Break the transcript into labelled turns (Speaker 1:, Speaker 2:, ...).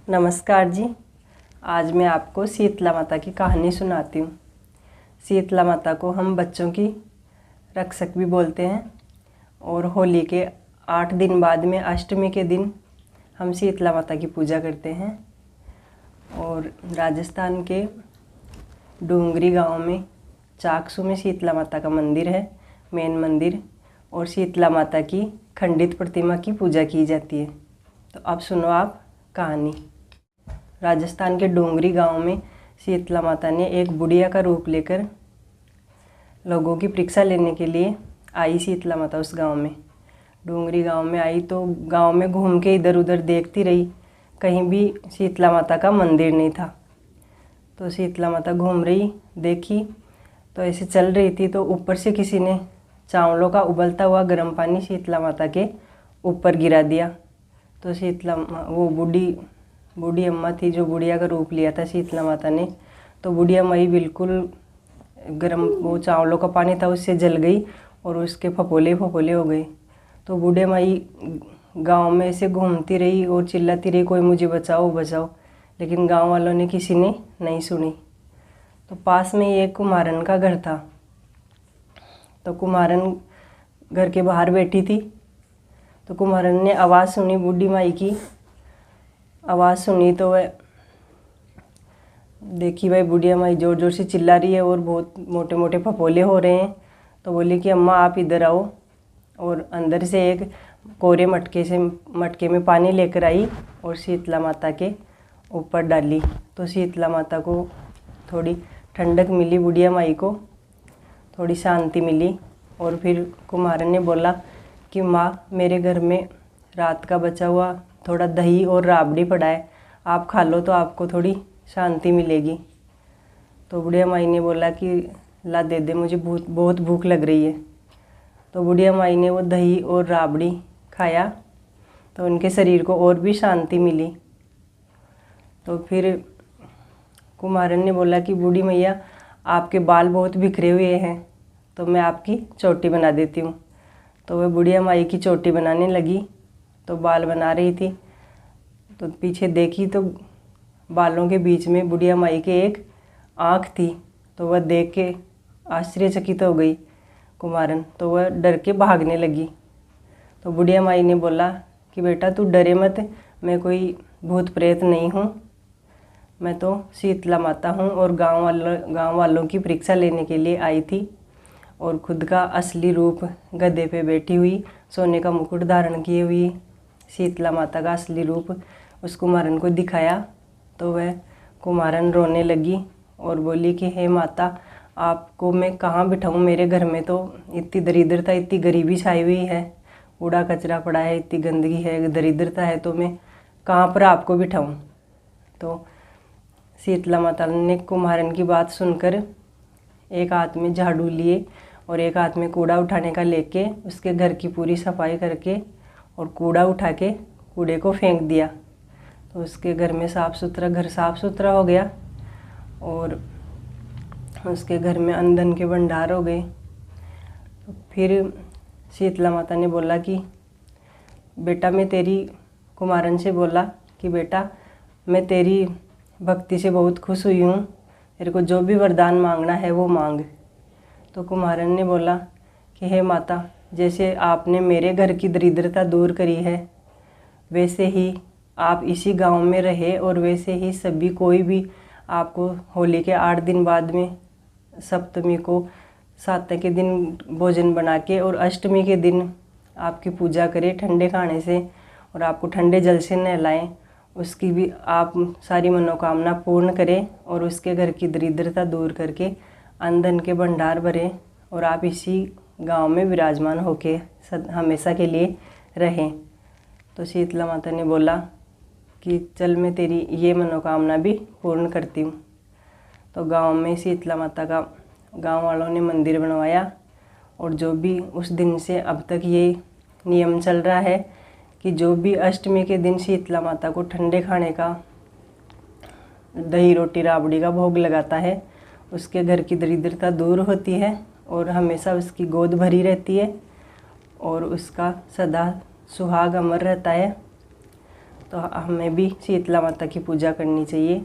Speaker 1: नमस्कार जी। आज मैं आपको शीतला माता की कहानी सुनाती हूँ। शीतला माता को हम बच्चों की रक्षक भी बोलते हैं और होली के 8 दिन बाद में अष्टमी के दिन हम शीतला माता की पूजा करते हैं। और राजस्थान के डूंगरी गांव में चाकसू में शीतला माता का मंदिर है, मेन मंदिर, और शीतला माता की खंडित प्रतिमा की पूजा की जाती है। तो अब सुनो आप कहानी। राजस्थान के डोंगरी गांव में शीतला माता ने एक बुढ़िया का रूप लेकर लोगों की परीक्षा लेने के लिए आई। शीतला माता उस गांव में, डोंगरी गांव में आई तो गांव में घूम के इधर उधर देखती रही, कहीं भी शीतला माता का मंदिर नहीं था। तो शीतला माता घूम रही, देखी तो ऐसे चल रही थी तो ऊपर से किसी ने चावलों का उबलता हुआ गर्म पानी शीतला माता के ऊपर गिरा दिया। तो वो बूढ़ी अम्मा थी जो बुढ़िया का रूप लिया था शीतला माता ने, तो बुढ़िया माई बिल्कुल गर्म वो चावलों का पानी था उससे जल गई और उसके फपोले फपोले हो गए। तो बूढ़े माई गांव में ऐसे घूमती रही और चिल्लाती रही, कोई मुझे बचाओ बचाओ, लेकिन गांव वालों ने किसी ने नहीं सुनी। तो पास में एक कुम्हारन का घर था। तो कुम्हारन घर के बाहर बैठी थी। तो कुम्हारन ने आवाज़ सुनी, बूढ़ी माई की आवाज़ सुनी तो वह देखी भाई बुढ़िया माई ज़ोर ज़ोर से चिल्ला रही है और बहुत मोटे मोटे फपोले हो रहे हैं। तो बोली कि अम्मा आप इधर आओ, और अंदर से एक कोरे मटके में पानी लेकर आई और शीतला माता के ऊपर डाली। तो शीतला माता को थोड़ी ठंडक मिली, बुढ़िया माई को थोड़ी शांति मिली। और फिर कुम्हारन ने बोला कि माँ, मेरे घर में रात का बचा हुआ थोड़ा दही और राबड़ी पड़ा है, आप खा लो तो आपको थोड़ी शांति मिलेगी। तो बुढ़िया माई ने बोला कि ला दे दे, मुझे बहुत भूख लग रही है। तो बुढ़िया माई ने वो दही और राबड़ी खाया तो उनके शरीर को और भी शांति मिली। तो फिर कुम्हारन ने बोला कि बूढ़ी मैया, आपके बाल बहुत बिखरे हुए हैं, तो मैं आपकी चोटी बना देती हूँ। तो वह बुढ़िया माई की चोटी बनाने लगी। तो बाल बना रही थी तो पीछे देखी तो बालों के बीच में बुढ़िया माई के एक आँख थी। तो वह देख के आश्चर्यचकित हो गई कुम्हारन, तो वह डर के भागने लगी। तो बुढ़िया माई ने बोला कि बेटा तू डरे मत, मैं कोई भूत प्रेत नहीं हूँ, मैं तो शीतला माता हूँ और गांव वालों की परीक्षा लेने के लिए आई थी। और खुद का असली रूप गधे पे बैठी हुई, सोने का मुकुट धारण किए हुई शीतला माता का असली रूप उस कुम्हारन को दिखाया। तो वह कुम्हारन रोने लगी और बोली कि हे माता, आपको मैं कहाँ बिठाऊँ, मेरे घर में तो इतनी दरिद्रता, इतनी गरीबी छाई हुई है, कूड़ा कचरा पड़ा है, इतनी गंदगी है, दरिद्रता है, तो मैं कहाँ पर आपको बिठाऊँ। तो शीतला माता ने कुम्हारन की बात सुनकर एक हाथ में झाड़ू लिए और एक हाथ में कूड़ा उठाने का लेके उसके घर की पूरी सफाई करके और कूड़ा उठा के कूड़े को फेंक दिया। तो उसके घर में घर साफ़ सुथरा हो गया और उसके घर में अन्न के भंडार हो गए। तो फिर शीतला माता ने बोला कि बेटा, कुम्हारन से बोला कि बेटा, मैं तेरी भक्ति से बहुत खुश हुई हूँ, तेरे को जो भी वरदान मांगना है वो मांग। तो कुम्हारन ने बोला कि हे माता, जैसे आपने मेरे घर की दरिद्रता दूर करी है, वैसे ही आप इसी गांव में रहे और वैसे ही सभी कोई भी आपको होली के 8 दिन बाद में सप्तमी को सातक के दिन भोजन बना के और अष्टमी के दिन आपकी पूजा करे ठंडे खाने से और आपको ठंडे जल से नहलाएं, उसकी भी आप सारी मनोकामना पूर्ण करें और उसके घर की दरिद्रता दूर करके अन्न के भंडार भरें और आप इसी गांव में विराजमान होके हमेशा के लिए रहें। तो शीतला माता ने बोला कि चल, मैं तेरी ये मनोकामना भी पूर्ण करती हूँ। तो गांव में शीतला माता का गांव वालों ने मंदिर बनवाया और जो भी उस दिन से अब तक ये नियम चल रहा है कि जो भी अष्टमी के दिन शीतला माता को ठंडे खाने का, दही रोटी राबड़ी का भोग लगाता है, उसके घर की दरिद्रता दूर होती है और हमेशा उसकी गोद भरी रहती है और उसका सदा सुहाग अमर रहता है। तो हमें भी शीतला माता की पूजा करनी चाहिए।